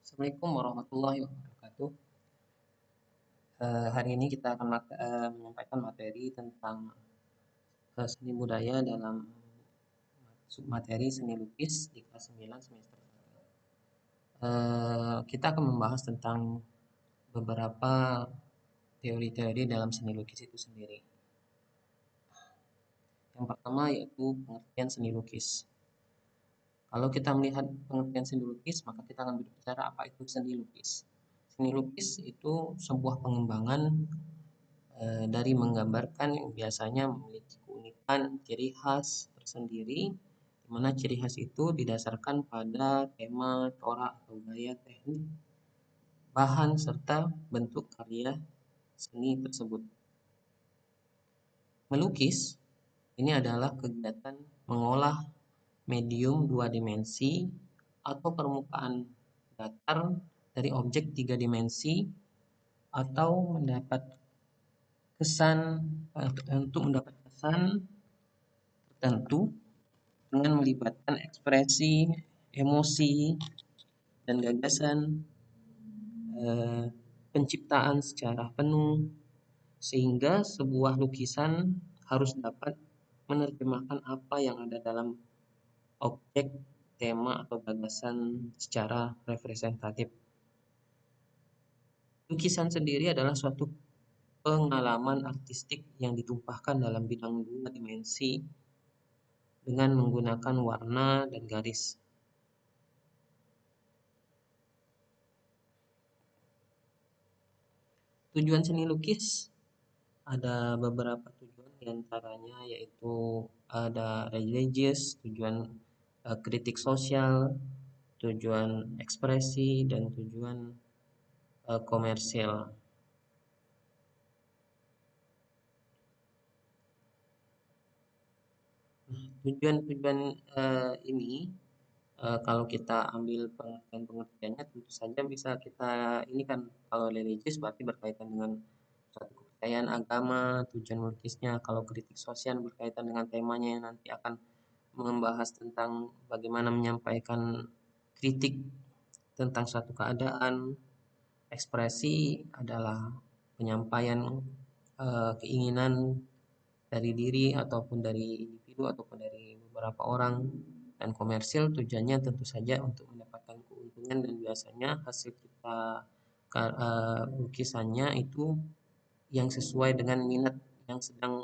Assalamualaikum warahmatullahi wabarakatuh. Hari ini kita akan menyampaikan materi tentang seni budaya dalam submateri seni lukis di kelas 9 semester 1. Kita akan membahas tentang beberapa teori-teori dalam seni lukis itu sendiri. Yang pertama yaitu pengertian seni lukis. Kalau kita melihat pengertian seni lukis, maka kita akan berbicara apa itu seni lukis. Seni lukis itu sebuah pengembangan dari menggambarkan yang biasanya memiliki keunikan ciri khas tersendiri, di mana ciri khas itu didasarkan pada tema, corak atau gaya teknik, bahan serta bentuk karya seni tersebut. Melukis ini adalah kegiatan mengolah medium dua dimensi atau permukaan datar dari objek tiga dimensi atau mendapat kesan untuk mendapat kesan tertentu dengan melibatkan ekspresi, emosi, dan gagasan penciptaan secara penuh, sehingga sebuah lukisan harus dapat menerjemahkan apa yang ada dalam objek, tema, atau gagasan secara representatif. Lukisan sendiri adalah suatu pengalaman artistik yang ditumpahkan dalam bidang dua dimensi dengan menggunakan warna dan garis. Tujuan seni lukis ada beberapa tujuan, diantaranya yaitu ada religius, tujuan kritik sosial, tujuan ekspresi, dan tujuan komersial. Tujuan-tujuan ini kalau kita ambil pengertiannya tentu saja bisa kita ini kan, kalau religius berarti berkaitan dengan suatu kepercayaan agama, tujuan melukisnya. Kalau kritik sosial berkaitan dengan temanya yang nanti akan membahas tentang bagaimana menyampaikan kritik tentang suatu keadaan. Ekspresi adalah penyampaian keinginan dari diri ataupun dari individu ataupun dari beberapa orang. Dan komersil tujuannya tentu saja untuk mendapatkan keuntungan, dan biasanya hasil kita lukisannya itu yang sesuai dengan minat yang sedang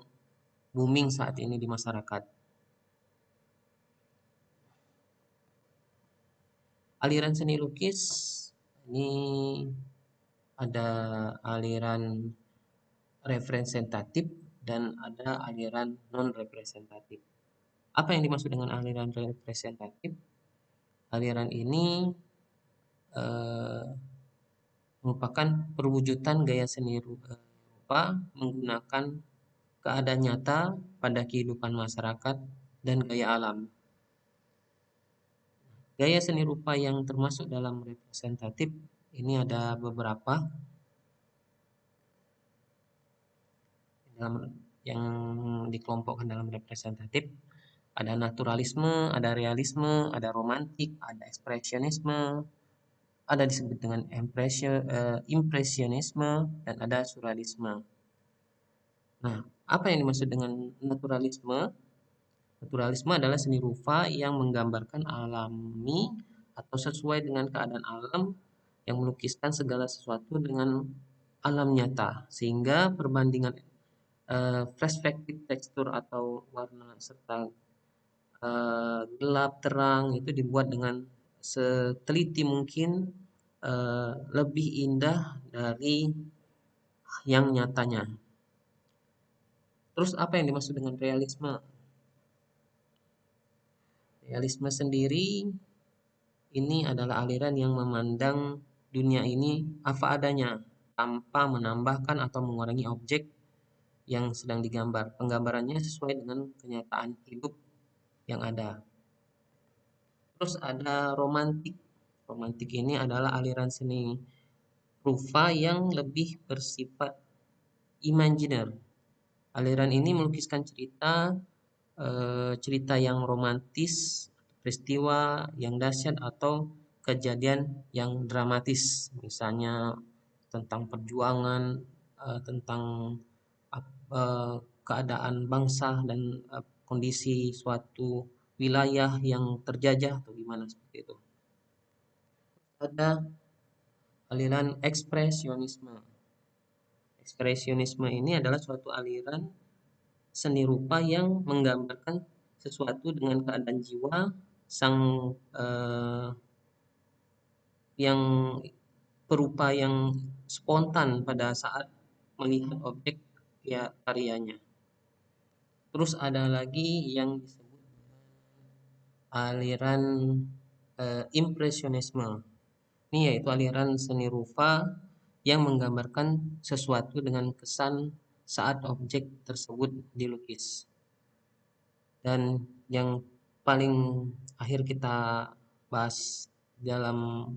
booming saat ini di masyarakat. Aliran seni lukis ini ada aliran representatif dan ada aliran non representatif. Apa yang dimaksud dengan aliran representatif? Aliran ini merupakan perwujudan gaya seni rupa menggunakan keadaan nyata pada kehidupan masyarakat dan gaya alam. Gaya seni rupa yang termasuk dalam representatif ini ada beberapa yang dikelompokkan dalam representatif. Ada naturalisme, ada realisme, ada romantik, ada ekspresionisme, ada disebut dengan impresionisme, dan ada surrealisme. Nah, apa yang dimaksud dengan naturalisme? Naturalisme adalah seni rupa yang menggambarkan alami atau sesuai dengan keadaan alam, yang melukiskan segala sesuatu dengan alam nyata, sehingga perbandingan perspektif tekstur atau warna serta gelap terang itu dibuat dengan seteliti mungkin, lebih indah dari yang nyatanya. Terus apa yang dimaksud dengan realisme? Realisme sendiri ini adalah aliran yang memandang dunia ini apa adanya, tanpa menambahkan atau mengurangi objek yang sedang digambar. Penggambarannya sesuai dengan kenyataan hidup yang ada. Terus ada romantik. Romantik ini adalah aliran seni rupa yang lebih bersifat imajiner. Aliran ini melukiskan cerita yang romantis, peristiwa yang dahsyat atau kejadian yang dramatis, misalnya tentang perjuangan, tentang keadaan bangsa dan kondisi suatu wilayah yang terjajah atau gimana seperti itu. Ada aliran ekspresionisme. Ekspresionisme ini adalah suatu aliran seni rupa yang menggambarkan sesuatu dengan keadaan jiwa sang yang berupa yang spontan pada saat melihat objek ya karyanya. Terus ada lagi yang disebut aliran impresionisme. Ini yaitu aliran seni rupa yang menggambarkan sesuatu dengan kesan saat objek tersebut dilukis. Dan yang paling akhir kita bahas dalam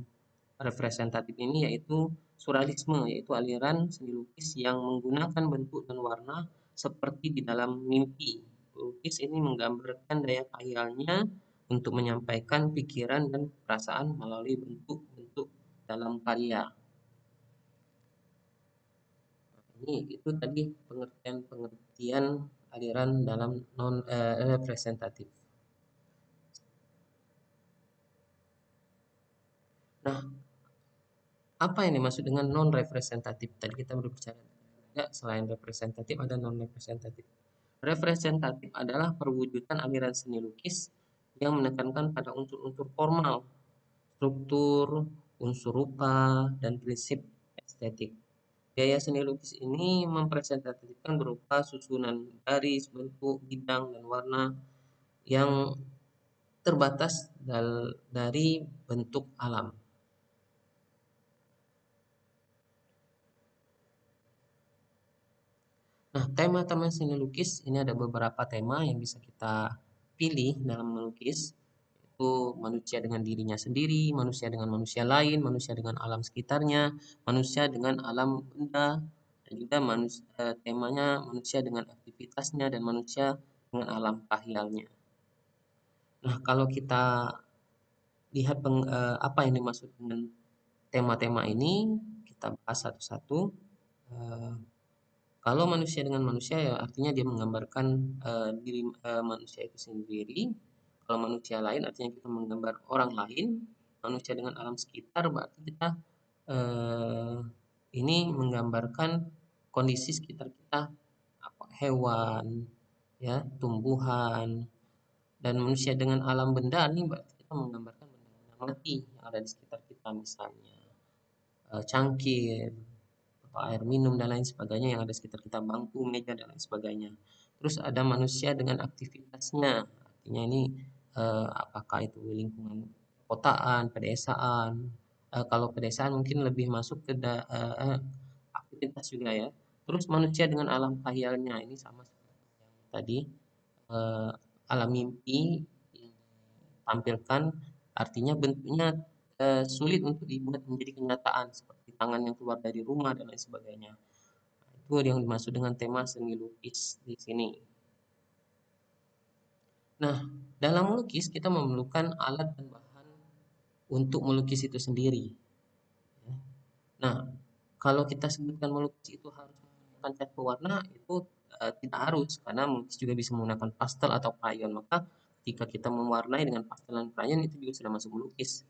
representatif ini yaitu surrealisme, yaitu aliran seni lukis yang menggunakan bentuk dan warna seperti di dalam mimpi. Pelukis ini menggambarkan daya khayalnya untuk menyampaikan pikiran dan perasaan melalui bentuk-bentuk dalam karya. Ini itu tadi pengertian-pengertian aliran dalam non representatif. Nah, apa yang dimaksud dengan non representatif? Tadi kita berbicara ya, selain representatif ada non representatif. Representatif adalah perwujudan aliran seni lukis yang menekankan pada unsur-unsur formal, struktur, unsur rupa, dan prinsip estetik. Gaya seni lukis ini mempresentatifkan berupa susunan garis, bentuk, bidang, dan warna yang terbatas dari bentuk alam. Nah, tema-tema seni lukis ini ada beberapa tema yang bisa kita pilih dalam melukis, yaitu manusia dengan dirinya sendiri, manusia dengan manusia lain, manusia dengan alam sekitarnya, manusia dengan alam benda, dan juga temanya manusia dengan aktivitasnya dan manusia dengan alam kahyalnya. Nah, kalau kita lihat apa yang dimaksud dengan tema-tema ini, kita bahas satu-satu. Eh, Kalau manusia dengan manusia ya artinya dia menggambarkan diri manusia itu sendiri. Kalau manusia lain artinya kita menggambar orang lain. Manusia dengan alam sekitar berarti kita eh, ini menggambarkan kondisi sekitar kita, apa, hewan, ya, tumbuhan, dan manusia dengan alam benda ini berarti kita menggambarkan benda-benda mati yang ada di sekitar kita, misalnya cangkir, atau air minum dan lain sebagainya yang ada di sekitar kita, bangku, meja dan lain sebagainya. Terus ada manusia dengan aktivitasnya, artinya ini apakah itu lingkungan kotaan, pedesaan. Kalau pedesaan mungkin lebih masuk ke aktivitas juga ya. Terus manusia dengan alam khayalnya ini sama seperti yang tadi, eh, alam mimpi yang ditampilkan, artinya bentuknya sulit untuk dibuat menjadi kenyataan seperti tangan yang keluar dari rumah dan lain sebagainya. Itu yang dimaksud dengan tema seni lukis di sini. Nah, dalam melukis kita memerlukan alat dan bahan untuk melukis itu sendiri. Nah, kalau kita sebutkan melukis itu harus menggunakan cat pewarna, itu tidak harus, karena melukis juga bisa menggunakan pastel atau crayon. Maka ketika kita mewarnai dengan pastel dan crayon itu juga sudah masuk melukis.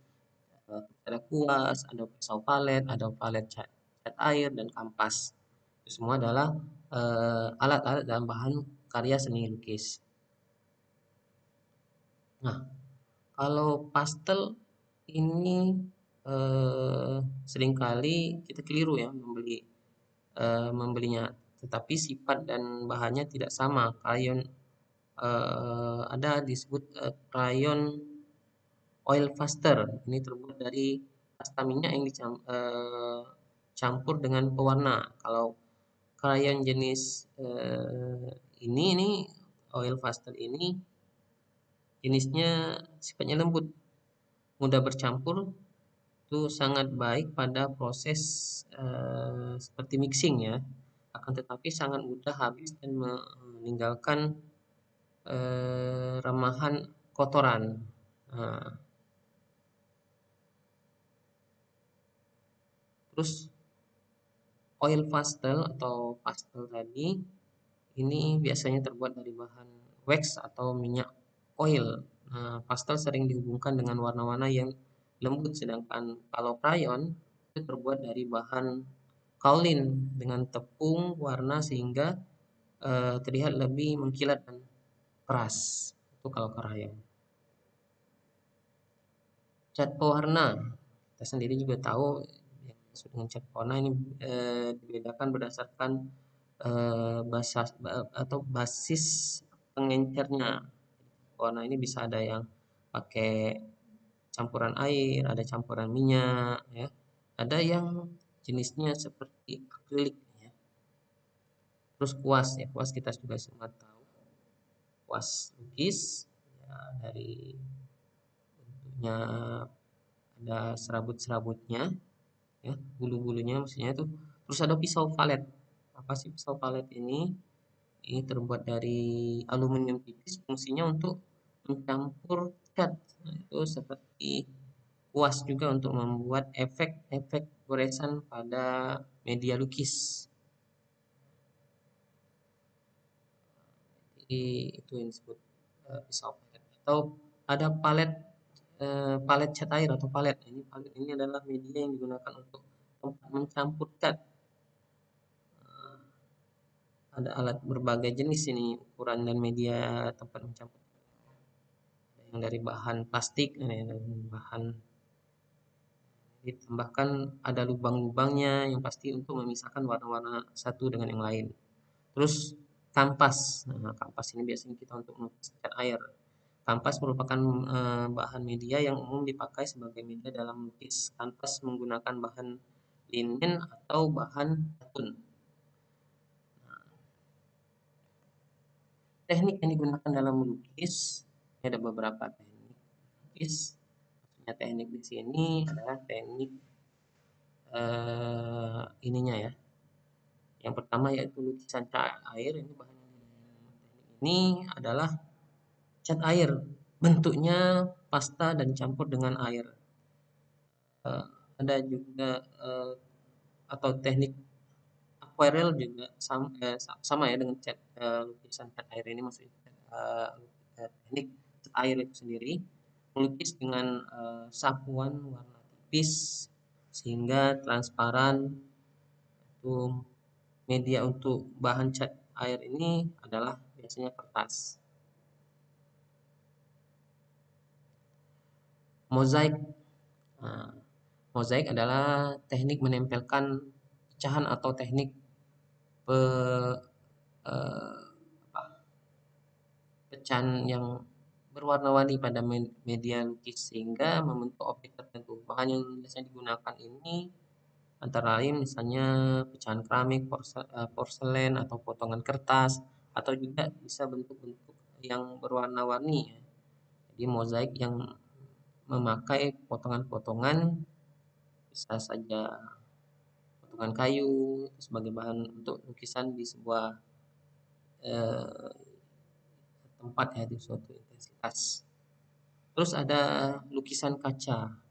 Ada kuas, ada pisau palet, ada palet cat air dan kampas. Itu semua adalah alat-alat dalam bahan karya seni lukis. Nah, kalau pastel ini seringkali kita keliru ya membelinya, tetapi sifat dan bahannya tidak sama. Crayon ada disebut crayon oil faster. Ini terbuat dari pasta minyak yang dicampur dengan pewarna. Kalau crayon jenis ini oil faster ini jenisnya sifatnya lembut, mudah bercampur, itu sangat baik pada proses seperti mixing ya. Akan tetapi sangat mudah habis dan meninggalkan remahan kotoran. Nah, Terus oil pastel atau pastel tadi ini biasanya terbuat dari bahan wax atau minyak oil. Nah, pastel sering dihubungkan dengan warna-warna yang lembut, sedangkan kalau crayon itu terbuat dari bahan kaolin dengan tepung warna sehingga terlihat lebih mengkilat dan keras. Itu kalau crayon. Cat pewarna, kita sendiri juga tahu yang dimaksud dengan cat pewarna ini dibedakan berdasarkan atau basis pengencernya. Warna ini bisa ada yang pakai campuran air, ada campuran minyak, ya. Ada yang jenisnya seperti akrilik, ya. Terus kuas, ya kuas kita juga semua tahu. Kuas lukis, ya, dari bentuknya ada serabut-serabutnya, ya, bulu-bulunya maksudnya itu. Terus ada pisau palet. Apa sih pisau palet ini? Ini terbuat dari aluminium tipis, fungsinya untuk mencampur cat. Nah, itu seperti kuas juga untuk membuat efek-efek goresan pada media lukis. Jadi itu yang disebut pisau palet. Atau ada palet cat air atau palet. Ini palet ini adalah media yang digunakan untuk tempat mencampur cat. Ada alat berbagai jenis ini ukuran dan media tempat mencampur. Ada yang dari bahan plastik, ada yang dari bahan ditambahkan ada lubang-lubangnya yang pasti untuk memisahkan warna-warna satu dengan yang lain. Terus kanvas. Nah, kanvas ini biasanya kita untuk melukis cat air. Kanvas merupakan bahan media yang umum dipakai sebagai media dalam melukis. Kanvas menggunakan bahan linen atau bahan katun. Teknik yang digunakan dalam melukis ada beberapa teknik melukis. Maksudnya teknik di sini adalah teknik ininya ya. Yang pertama yaitu lukisan cat air. Ini bahan ini adalah cat air. Bentuknya pasta dan campur dengan air. Ada juga atau teknik aquarel juga sama ya dengan lukisan cat air ini, maksudnya teknik cat air itu sendiri melukis dengan sapuan warna tipis sehingga transparan. Itu media untuk bahan cat air ini adalah biasanya kertas. Mozaik. Nah, mozaik adalah teknik menempelkan pecahan atau teknik pe, eh, pecahan yang berwarna-warni pada media lukis sehingga membentuk objek tertentu. Bahan yang biasanya digunakan ini antara lain misalnya pecahan keramik, porselen atau potongan kertas atau juga bisa bentuk-bentuk yang berwarna-warni, ya. Jadi mozaik yang memakai potongan-potongan bisa saja potongan kayu sebagai bahan untuk lukisan di sebuah eh, tempat, ya, di suatu intensitas. Terus ada lukisan kaca.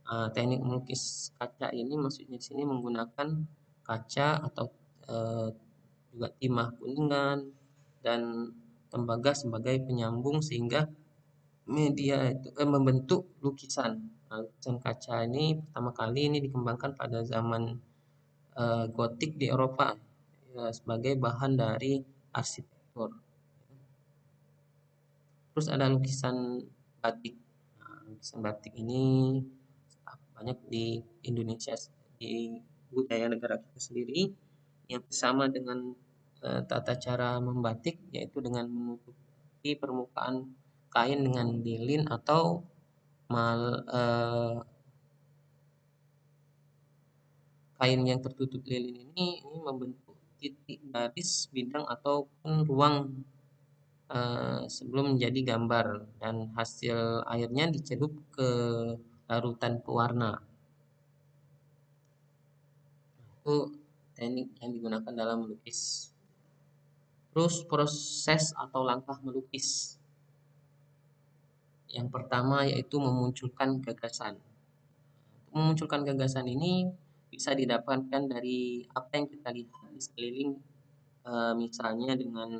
Teknik melukis kaca ini maksudnya di sini menggunakan kaca atau eh, juga timah kuningan dan tembaga sebagai penyambung sehingga media itu membentuk lukisan. Nah, lukisan kaca ini pertama kali ini dikembangkan pada zaman Gotik di Eropa, ya, sebagai bahan dari arsitektur. Terus ada lukisan batik. Nah, lukisan batik ini banyak di Indonesia, di budaya negara kita sendiri yang sama dengan tata cara membatik, yaitu dengan menutupi permukaan kain dengan lilin atau mal, kain yang tertutup lilin ini membentuk titik garis bidang ataupun ruang sebelum menjadi gambar, dan hasil akhirnya dicelup ke larutan pewarna. Itu teknik yang digunakan dalam melukis. Terus proses atau langkah melukis. Yang pertama yaitu memunculkan gagasan. Untuk memunculkan gagasan ini bisa didapatkan dari apa yang kita lihat di sekeliling, misalnya dengan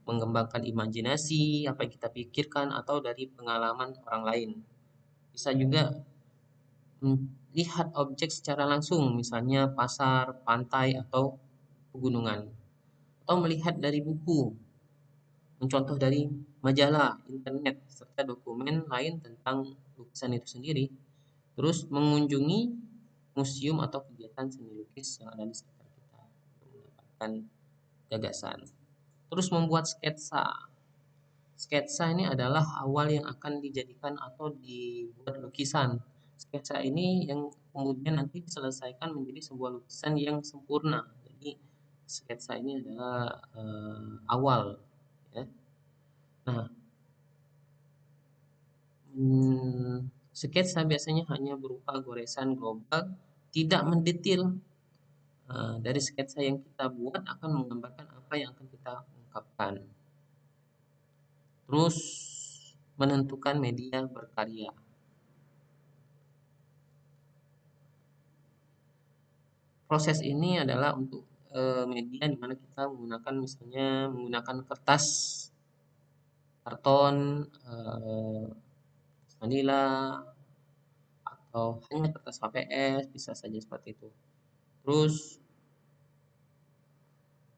mengembangkan imajinasi, apa yang kita pikirkan, atau dari pengalaman orang lain. Bisa juga melihat objek secara langsung, misalnya pasar, pantai, atau pegunungan. Atau melihat dari buku, mencontoh dari majalah, internet, serta dokumen lain tentang lukisan itu sendiri. Terus mengunjungi museum atau kegiatan seni lukis yang ada di sekitar kita untuk mendapatkan gagasan. Terus membuat sketsa. Sketsa ini adalah awal yang akan dijadikan atau dibuat lukisan. Sketsa ini yang kemudian nanti diselesaikan menjadi sebuah lukisan yang sempurna. Jadi sketsa ini adalah awal, ya. Nah, sketsa biasanya hanya berupa goresan global, tidak mendetail. Dari sketsa yang kita buat akan menggambarkan apa yang akan kita ungkapkan. Terus menentukan media berkarya. Proses ini adalah untuk media di mana kita menggunakan misalnya menggunakan kertas, karton, manila, atau hanya kertas HPS, bisa saja seperti itu. Terus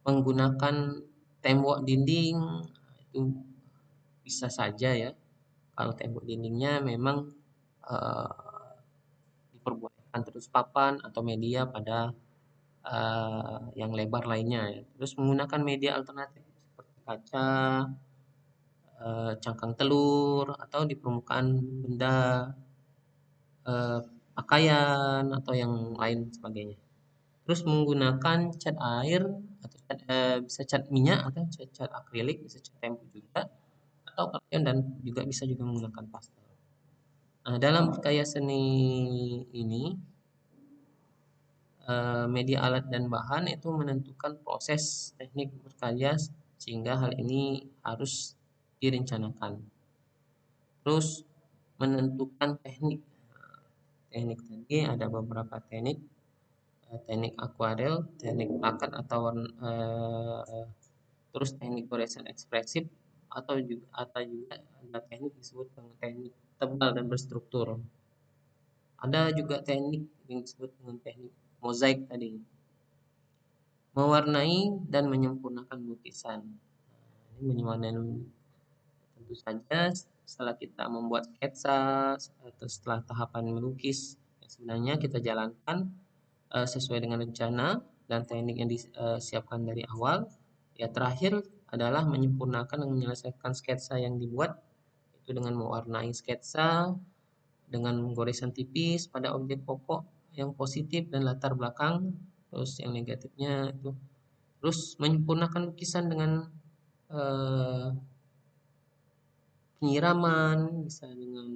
menggunakan tembok dinding itu bisa saja, ya. Kalau tembok dindingnya memang diperbolehkan, terus papan atau media pada yang lebar lainnya, ya. Terus menggunakan media alternatif seperti kaca, cangkang telur, atau di permukaan benda, pakaian atau yang lain sebagainya. Terus menggunakan cat air atau cat, bisa cat minyak atau cat akrilik, bisa cat tempur juga, atau krayon, dan juga bisa juga menggunakan pastel. Nah, dalam karya seni ini, media, alat, dan bahan itu menentukan proses teknik berkarya, sehingga hal ini harus direncanakan. Terus menentukan teknik. Teknik tadi ada beberapa teknik, teknik akuarel, teknik plakat atau terus teknik goresan ekspresif, atau juga ada teknik disebut dengan teknik tebal dan berstruktur. Ada juga teknik yang disebut dengan teknik mozaik tadi, mewarnai dan menyempurnakan lukisan. Ini mewarnai, tentu saja setelah kita membuat sketsa atau setelah tahapan melukis yang sebenarnya kita jalankan sesuai dengan rencana dan teknik yang disiapkan dari awal. Ya, terakhir adalah menyempurnakan dan menyelesaikan sketsa yang dibuat, itu dengan mewarnai sketsa dengan goresan tipis pada objek pokok yang positif dan latar belakang, terus yang negatifnya itu. Terus menyempurnakan lukisan dengan penyiraman, bisa dengan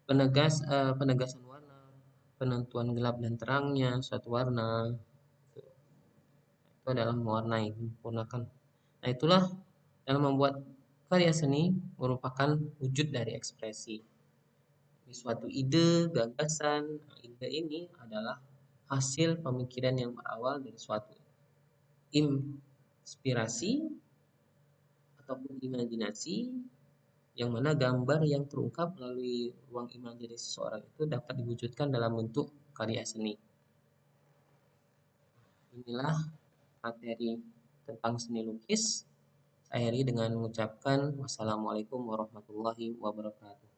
penegasan warna, penentuan gelap dan terangnya suatu warna. Itu adalah mewarnai, menyempurnakan. Nah, itulah dalam membuat karya seni merupakan wujud dari ekspresi. Suatu ide, gagasan. Nah, ide ini adalah hasil pemikiran yang berawal dari suatu inspirasi ataupun imajinasi, yang mana gambar yang terungkap melalui ruang imajinasi seseorang itu dapat diwujudkan dalam bentuk karya seni. Inilah materi tentang seni lukis. Saya akhiri dengan mengucapkan wassalamualaikum warahmatullahi wabarakatuh.